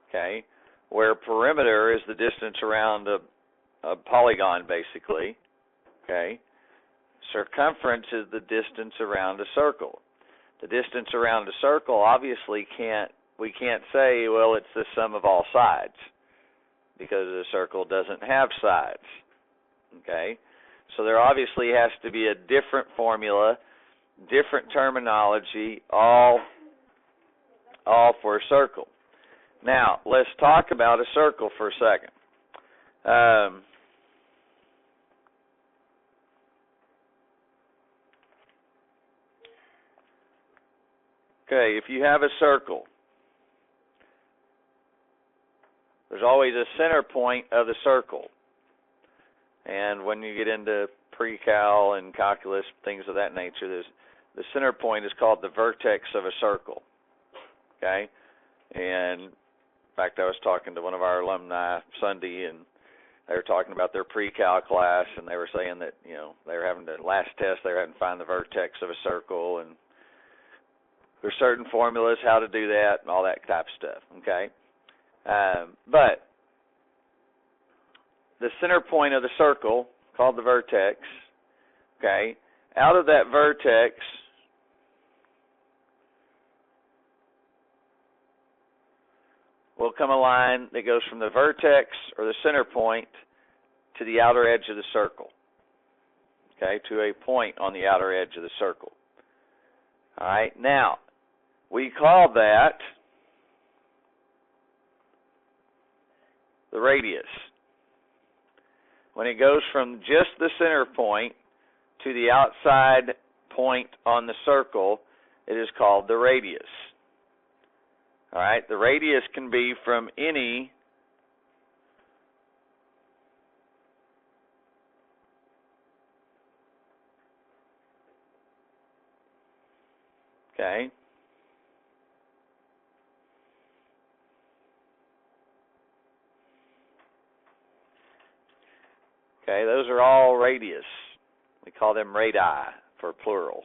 okay, where perimeter is the distance around a polygon, basically, okay. Circumference is the distance around a circle. The distance around a circle, obviously, we can't say, well, it's the sum of all sides, because a circle doesn't have sides, okay? So there obviously has to be a different formula, different terminology, all for a circle. Now, let's talk about a circle for a second. Okay, if you have a circle, there's always a center point of the circle. And when you get into pre-cal and calculus, things of that nature, the center point is called the vertex of a circle. Okay? And in fact, I was talking to one of our alumni Sunday, and they were talking about their pre-cal class, and they were saying that, they were having the last test, they were having to find the vertex of a circle, and there's certain formulas how to do that and all that type of stuff, okay? But the center point of the circle, called the vertex, okay, out of that vertex will come a line that goes from the vertex or the center point to the outer edge of the circle, okay, to a point on the outer edge of the circle. All right, now, we call that the radius. When it goes from just the center point to the outside point on the circle, it is called the radius. All right, the radius can be from any okay. Okay, those are all radius. We call them radii for plural.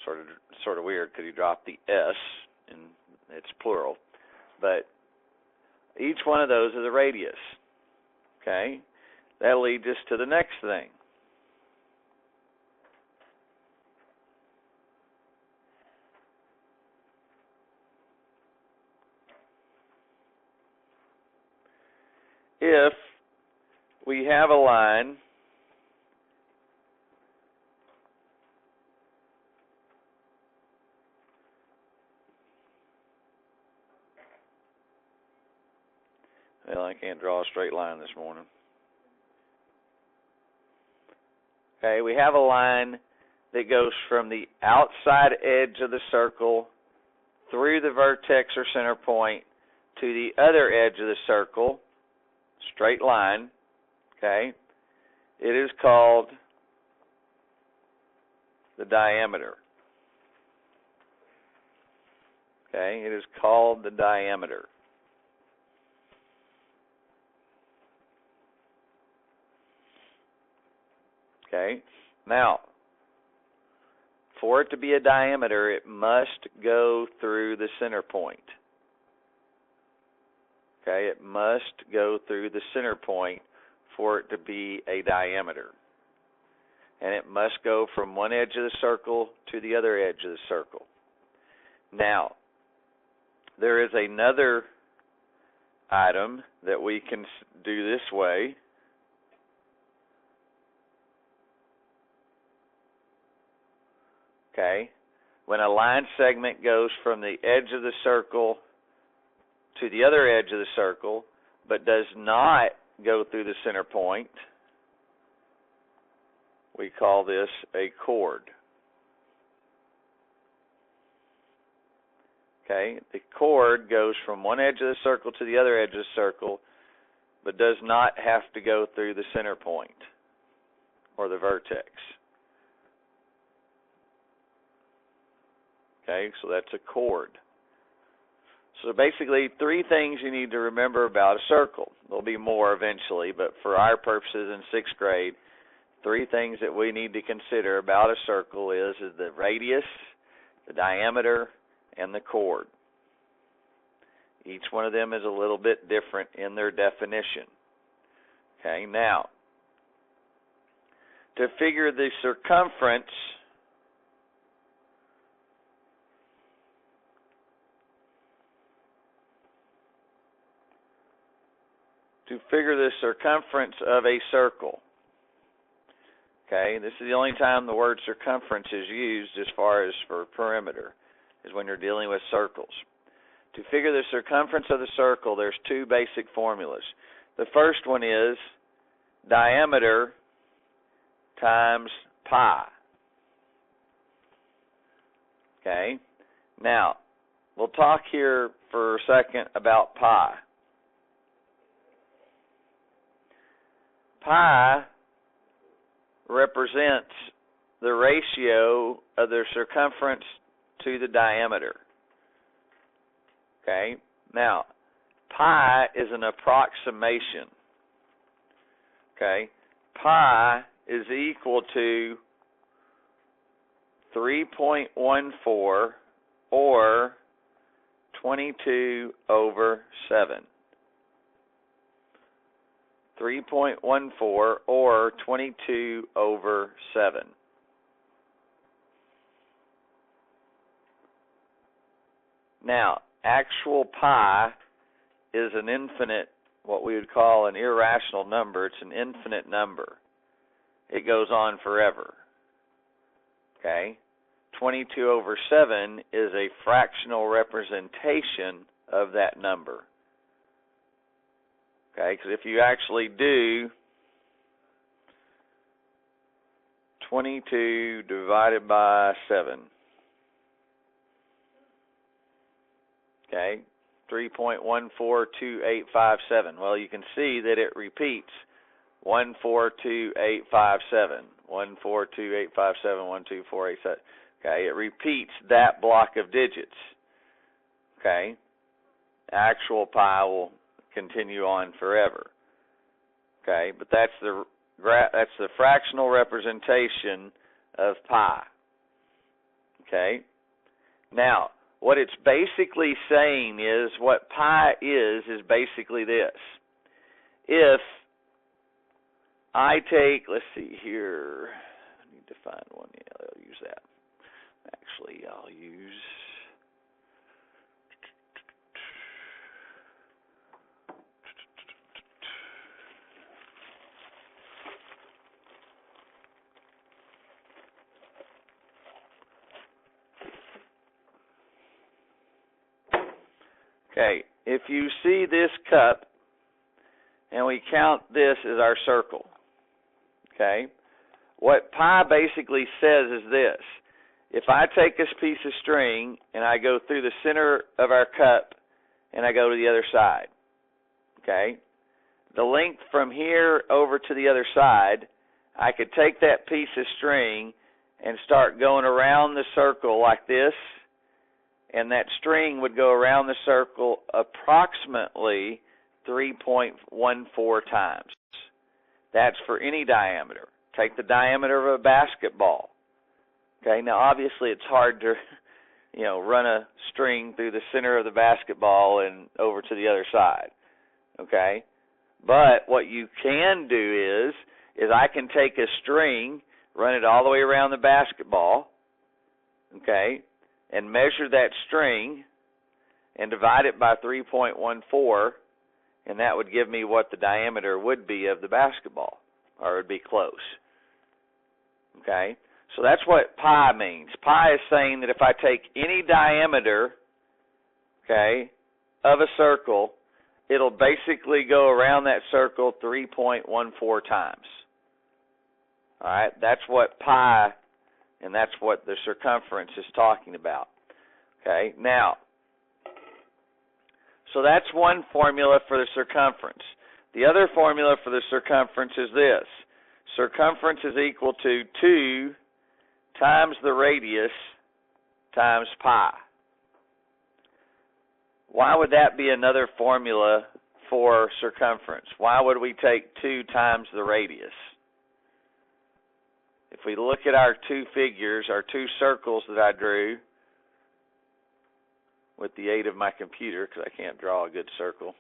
Sort of weird because you drop the S and it's plural. But each one of those is a radius. Okay? That leads us to the next thing. If we have a line well, I can't draw a straight line this morning. Okay, we have a line that goes from the outside edge of the circle through the vertex or center point to the other edge of the circle, straight line. Okay, it is called the diameter. Okay, it is called the diameter. Okay, now, for it to be a diameter, it must go through the center point. Okay, it must go through the center point for it to be a diameter. And it must go from one edge of the circle to the other edge of the circle. Now, there is another item that we can do this way. Okay, when a line segment goes from the edge of the circle to the other edge of the circle, but does not go through the center point, we call this a chord. Okay, the chord goes from one edge of the circle to the other edge of the circle, but does not have to go through the center point or the vertex. Okay, so that's a chord. So basically, three things you need to remember about a circle. There'll be more eventually, but for our purposes in 6th grade, three things that we need to consider about a circle is the radius, the diameter, and the chord. Each one of them is a little bit different in their definition. Okay, now, to figure the circumference of a circle. Okay, this is the only time the word circumference is used as far as for perimeter, is when you're dealing with circles. To figure the circumference of the circle, there's two basic formulas. The first one is diameter times pi. Okay, now we'll talk here for a second about pi. Pi represents the ratio of the circumference to the diameter. Okay, now pi is an approximation. Okay, pi is equal to 3.14 or 22 over 7. 3.14 or 22 over 7. Now, actual pi is an infinite, what we would call an irrational number. It's an infinite number. It goes on forever. Okay? 22 over 7 is a fractional representation of that number. Okay, because if you actually do 22 divided by 7, okay, 3.142857. Well, you can see that it repeats 142857, 142857, 12487. Okay, it repeats that block of digits. Okay, actual pi will continue on forever. Okay, but that's the fractional representation of pi. Okay, now what it's basically saying is what pi is basically this. If I take, let's see here, I need to find one. Yeah, I'll use that. Actually, I'll use okay, if you see this cup, and we count this as our circle, okay, what pi basically says is this. If I take this piece of string, and I go through the center of our cup, and I go to the other side, okay, the length from here over to the other side, I could take that piece of string and start going around the circle like this, and that string would go around the circle approximately 3.14 times. That's for any diameter. Take the diameter of a basketball. Okay, now obviously it's hard to, run a string through the center of the basketball and over to the other side. Okay? But what you can do is I can take a string, run it all the way around the basketball, okay, and measure that string and divide it by 3.14, and that would give me what the diameter would be of the basketball, or it would be close. Okay? So that's what pi means. Pi is saying that if I take any diameter, okay, of a circle, it'll basically go around that circle 3.14 times. All right? That's what pi, and that's what the circumference is talking about. Okay? Now, so that's one formula for the circumference. The other formula for the circumference is this. Circumference is equal to 2 times the radius times pi. Why would that be another formula for circumference? Why would we take 2 times the radius? If we look at our two figures, our two circles that I drew, with the aid of my computer because I can't draw a good circle.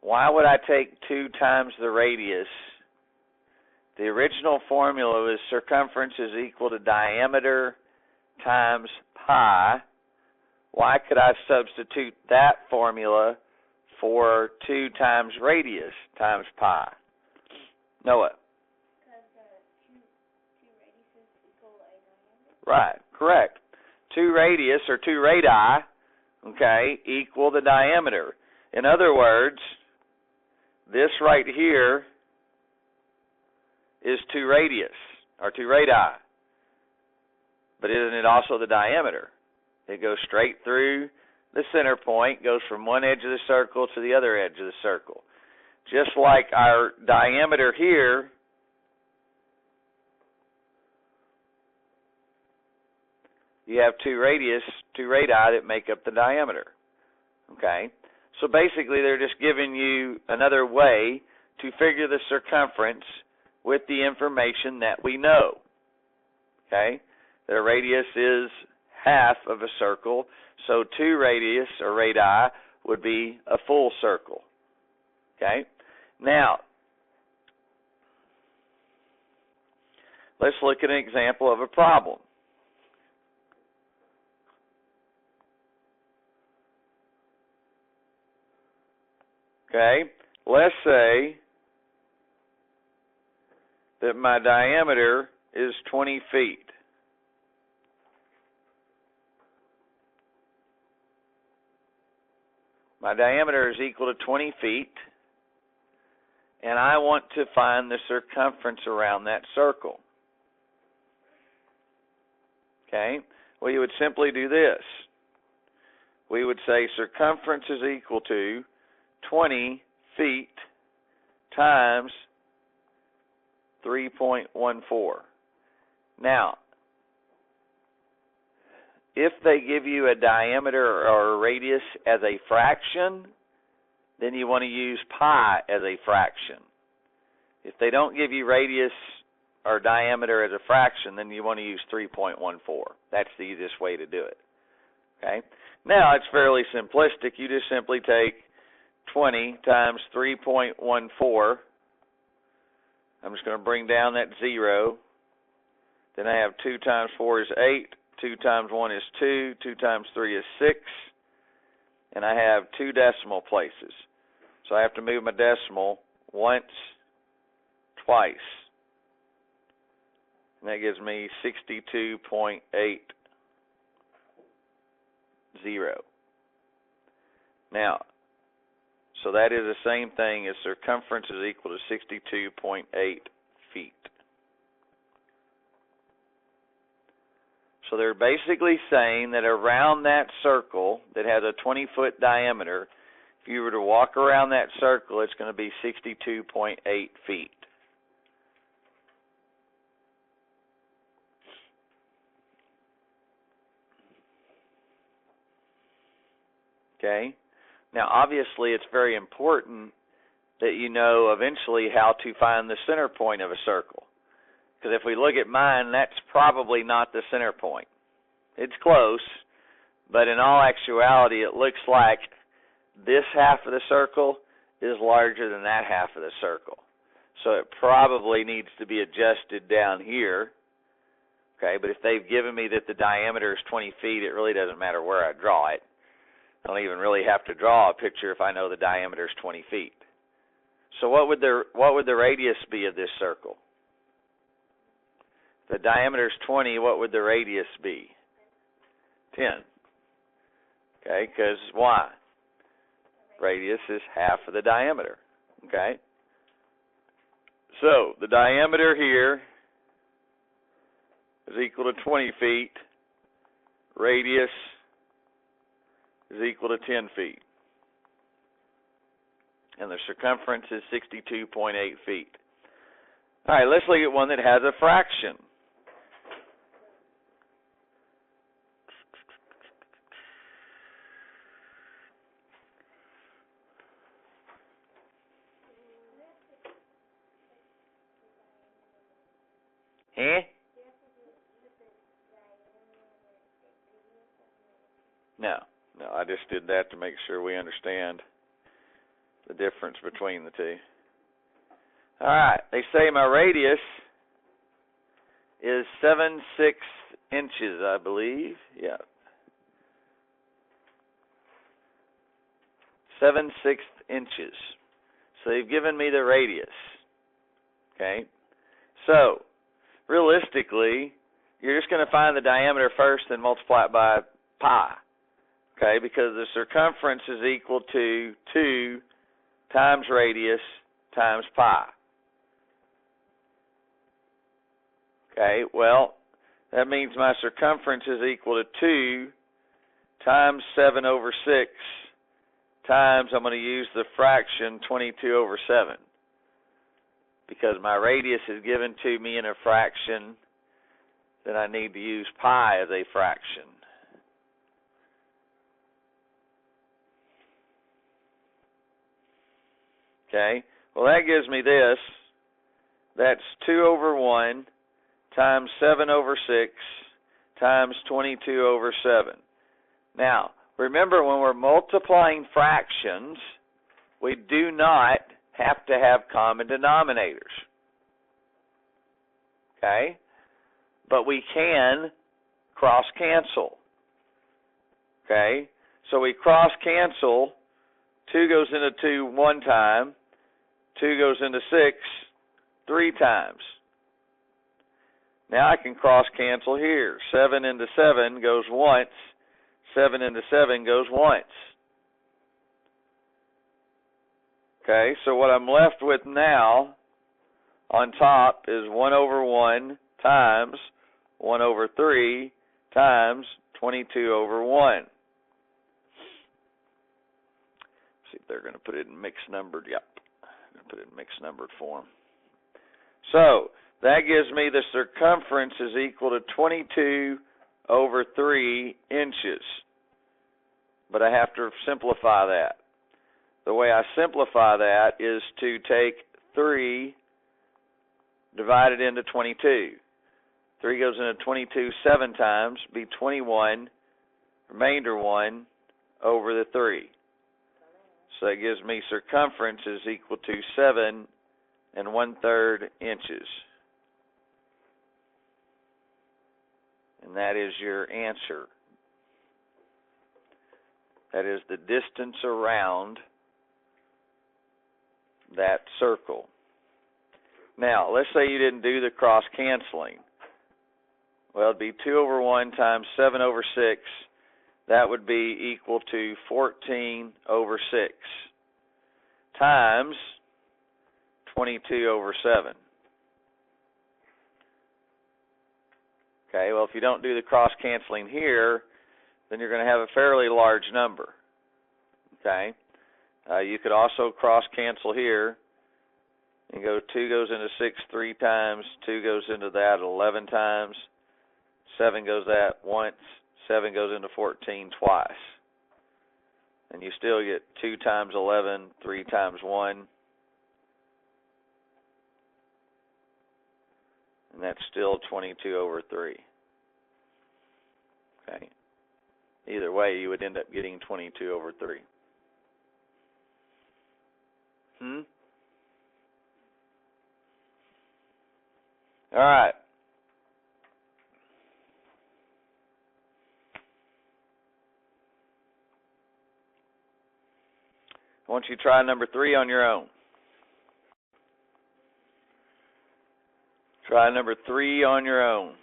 Why would I take 2 times the radius? The original formula was circumference is equal to diameter times pi. Why could I substitute that formula for 2 times radius times pi? Noah? Because two radiuses equal a diameter? Right, correct. 2 radius or 2 radii, okay, equal the diameter. In other words, this right here is 2 radius or 2 radii. But isn't it also the diameter? It goes straight through the center point, goes from one edge of the circle to the other edge of the circle. Just like our diameter here you have 2 radii that make up the diameter. Okay? So basically they're just giving you another way to figure the circumference with the information that we know. Okay? The radius is half of a circle, so 2 radius or radii would be a full circle. Okay? Now, let's look at an example of a problem. Okay, let's say that my diameter is 20 feet. My diameter is equal to 20 feet, and I want to find the circumference around that circle. Okay, well, you would simply do this. We would say circumference is equal to 20 feet times 3.14. Now, if they give you a diameter or a radius as a fraction, then you want to use pi as a fraction. If they don't give you radius or diameter as a fraction, then you want to use 3.14. That's the easiest way to do it. Okay? Now, it's fairly simplistic. You just simply take 20 times 3.14. I'm just going to bring down that 0. Then I have 2 times 4 is 8. 2 times 1 is 2. 2 times 3 is 6. And I have 2 decimal places. So I have to move my decimal once, twice. And that gives me 62.80. Now, so that is the same thing as circumference is equal to 62.8 feet. So they're basically saying that around that circle that has a 20-foot diameter, if you were to walk around that circle, it's going to be 62.8 feet. Okay? Now, obviously, it's very important that you know eventually how to find the center point of a circle. Because if we look at mine, that's probably not the center point. It's close, but in all actuality, it looks like this half of the circle is larger than that half of the circle. So it probably needs to be adjusted down here. Okay, but if they've given me that the diameter is 20 feet, it really doesn't matter where I draw it. I don't even really have to draw a picture if I know the diameter is 20 feet. So what would the radius be of this circle? If the diameter is 20, what would the radius be? 10. Okay, because why? Radius is half of the diameter. Okay? So the diameter here is equal to 20 feet. Radius is equal to 10 feet. And the circumference is 62.8 feet. All right, let's look at one that has a fraction. No, I just did that to make sure we understand the difference between the two. All right, they say my radius is 7/6 inches, I believe. Yeah. 7/6 inches. So they've given me the radius. Okay. So, realistically, you're just going to find the diameter first and multiply it by pi. Okay, because the circumference is equal to 2 times radius times pi. Okay, well, that means my circumference is equal to 2 times 7/6 times, I'm going to use the fraction 22/7. Because my radius is given to me in a fraction, then I need to use pi as a fraction. Okay, well that gives me this. That's 2/1 times 7/6 times 22/7. Now, remember when we're multiplying fractions, we do not have to have common denominators. Okay? But we can cross-cancel. Okay? So we cross-cancel. 2 goes into 2 one time. 2 goes into 6 3 times. Now I can cross-cancel here. 7 into 7 goes once. 7 into 7 goes once. Okay, so what I'm left with now on top is 1/1 times 1/3 times 22/1. See if they're going to put it in mixed numbered. Yep, I'm going to put it in mixed numbered form. So that gives me the circumference is equal to 22/3 inches. But I have to simplify that. The way I simplify that is to take 3 divided into 22. 3 goes into 22 7 times, be 21, remainder 1 over the 3. So that gives me circumference is equal to 7 1/3 inches. And that is your answer. That is the distance around that circle. Now, let's say you didn't do the cross-canceling. Well, it'd be 2/1 times 7/6. That would be equal to 14/6 times 22/7. Okay, well, if you don't do the cross-canceling here, then you're going to have a fairly large number. Okay? You could also cross-cancel here and go 2 goes into 6 3 times, 2 goes into that 11 times, 7 goes that once, 7 goes into 14 twice. And you still get 2 times 11, 3 times 1. And that's still 22/3. Okay? Either way, you would end up getting 22/3. All right. I want you to try number 3 on your own. Try number 3 on your own.